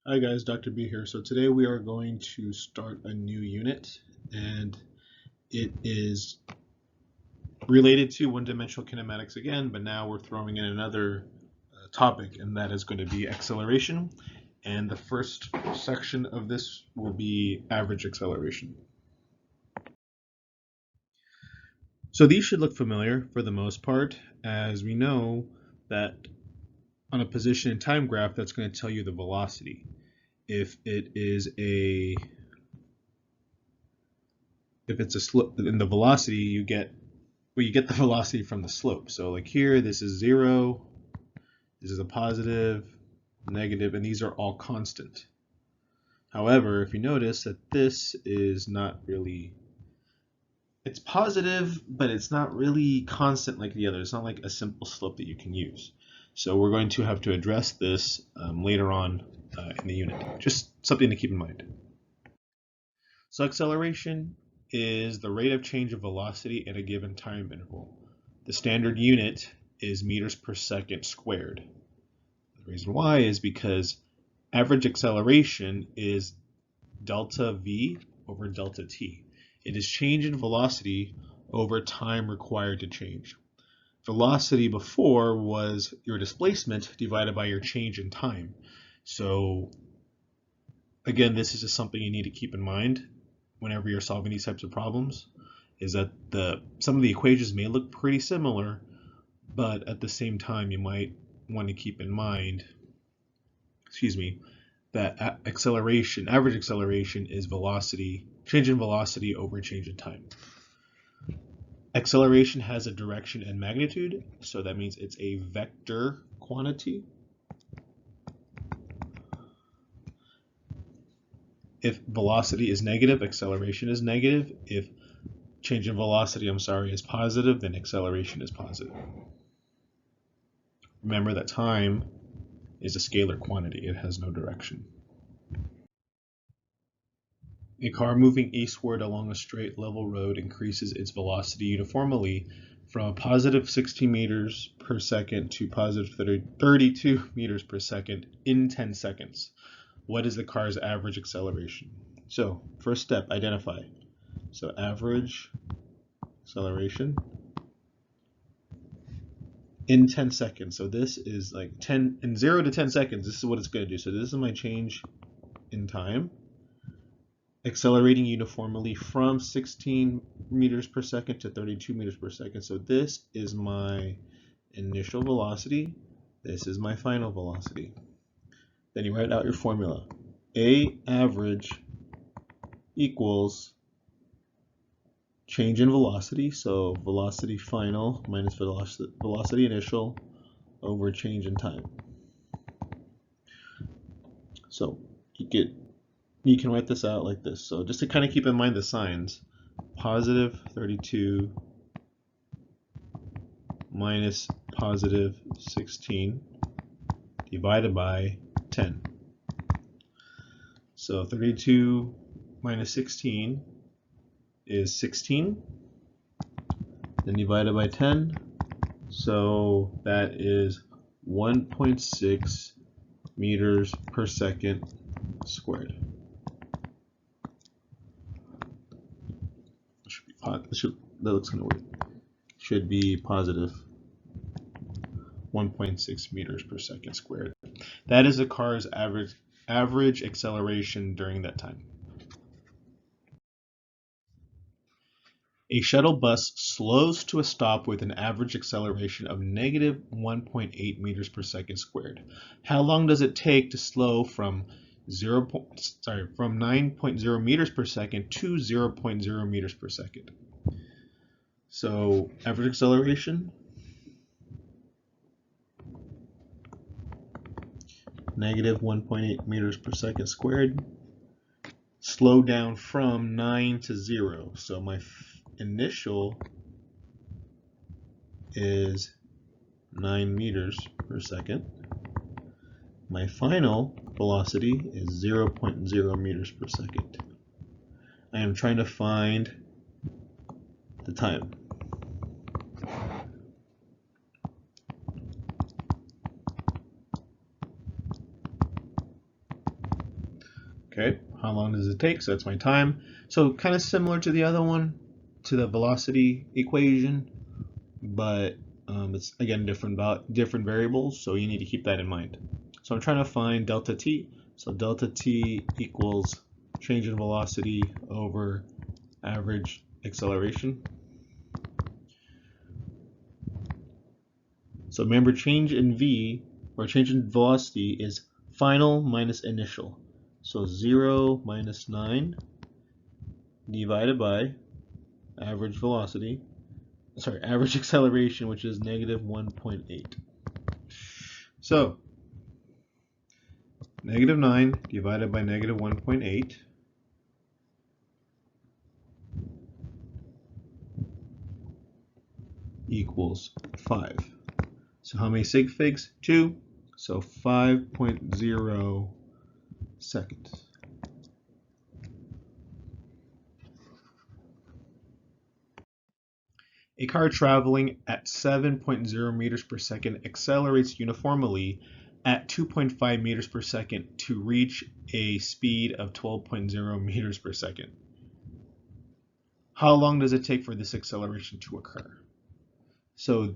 Hi guys, Dr. B here. So today we are going to start a new unit, and it is related to one-dimensional kinematics again, but now we're throwing in another topic, and that is going to be acceleration. And the first section of this will be average acceleration. So these should look familiar for the most part, as we know that on a position and time graph, that's going to tell you the velocity. If it's a slope in the velocity, you get the velocity from the slope. So like here, this is 0, this is a positive, negative, and these are all constant. However, if you notice that this is not really, it's positive, but it's not really constant like the other. It's not like a simple slope that you can use. So we're going to have to address this later on in the unit. Just something to keep in mind. So acceleration is the rate of change of velocity at a given time interval. The standard unit is meters per second squared. The reason why is because average acceleration is delta v over delta t. It is change in velocity over time required to change. Velocity before was your displacement divided by your change in time. So again, this is just something you need to keep in mind whenever you're solving these types of problems, is that some of the equations may look pretty similar, but at the same time you might want to keep in mind, that average acceleration is velocity, change in velocity over change in time. Acceleration has a direction and magnitude, so that means it's a vector quantity. If velocity is negative, acceleration is negative. If change in velocity, is positive, then acceleration is positive. Remember that time is a scalar quantity. It has no direction. A car moving eastward along a straight level road increases its velocity uniformly from positive 16 meters per second to positive 32 meters per second in 10 seconds. What is the car's average acceleration? So first step, identify. So average acceleration in 10 seconds. So this is like 10 in 0 to 10 seconds. This is what it's going to do. So this is my change in time, accelerating uniformly from 16 meters per second to 32 meters per second. So this is my initial velocity. This is my final velocity. Then you write out your formula. A average equals change in velocity, so velocity final minus velocity initial over change in time. So you can write this out like this. So just to kind of keep in mind the signs, positive 32 minus positive 16 divided by 10. So 32 minus 16 is 16, then divided by 10, so that is 1.6 meters per second squared. That looks kind of weird. Should be positive 1.6 meters per second squared. That is the car's average acceleration during that time. A shuttle bus slows to a stop with an average acceleration of negative 1.8 meters per second squared. How long does it take to slow from 9.0 meters per second to 0.0 meters per second? So average acceleration, negative 1.8 meters per second squared. Slow down from 9 to 0. So my initial is 9 meters per second. My final velocity is 0.0 meters per second. I am trying to find the time. Okay, how long does it take? So that's my time. So kind of similar to the other one, to the velocity equation, but it's again different variables, so you need to keep that in mind. So I'm trying to find delta t. So delta t equals change in velocity over average acceleration. So remember, change in v, or change in velocity, is final minus initial. So 0 minus 9 divided by average velocity, sorry, average acceleration, which is negative 1.8. So negative 9 divided by negative 1.8 equals 5. So how many sig figs? 2. So 5.0 seconds. A car traveling at 7.0 meters per second accelerates uniformly at 2.5 meters per second to reach a speed of 12.0 meters per second. How long does it take for this acceleration to occur? So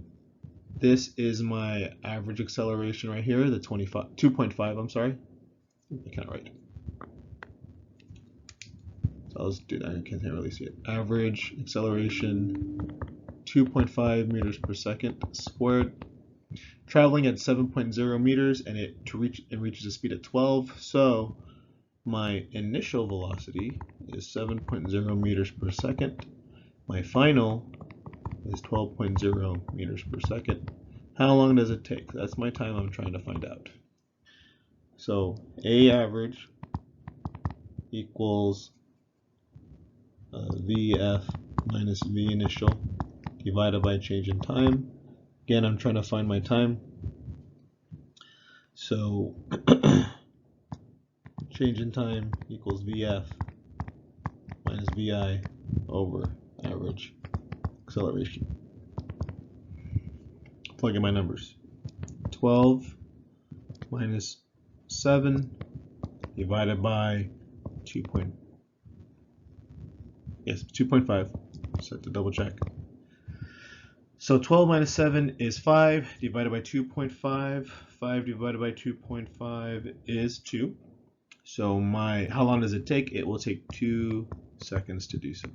this is my average acceleration right here, the 2.5, I'm sorry. I can't write. So I'll just do that, I can't really see it. Average acceleration, 2.5 meters per second squared. Traveling at 7.0 meters, and it reaches a speed of 12. So my initial velocity is 7.0 meters per second. My final is 12.0 meters per second. How long does it take? That's my time I'm trying to find out. So A average equals VF minus V initial divided by change in time. Again, I'm trying to find my time. So change in time equals VF minus VI over average acceleration. Plug in my numbers. 12 minus 7 divided by 2.5. Just have to double check. So 12 minus 7 is 5 divided by 2.5. 5 divided by 2.5 is 2. So how long does it take? It will take 2 seconds to do so.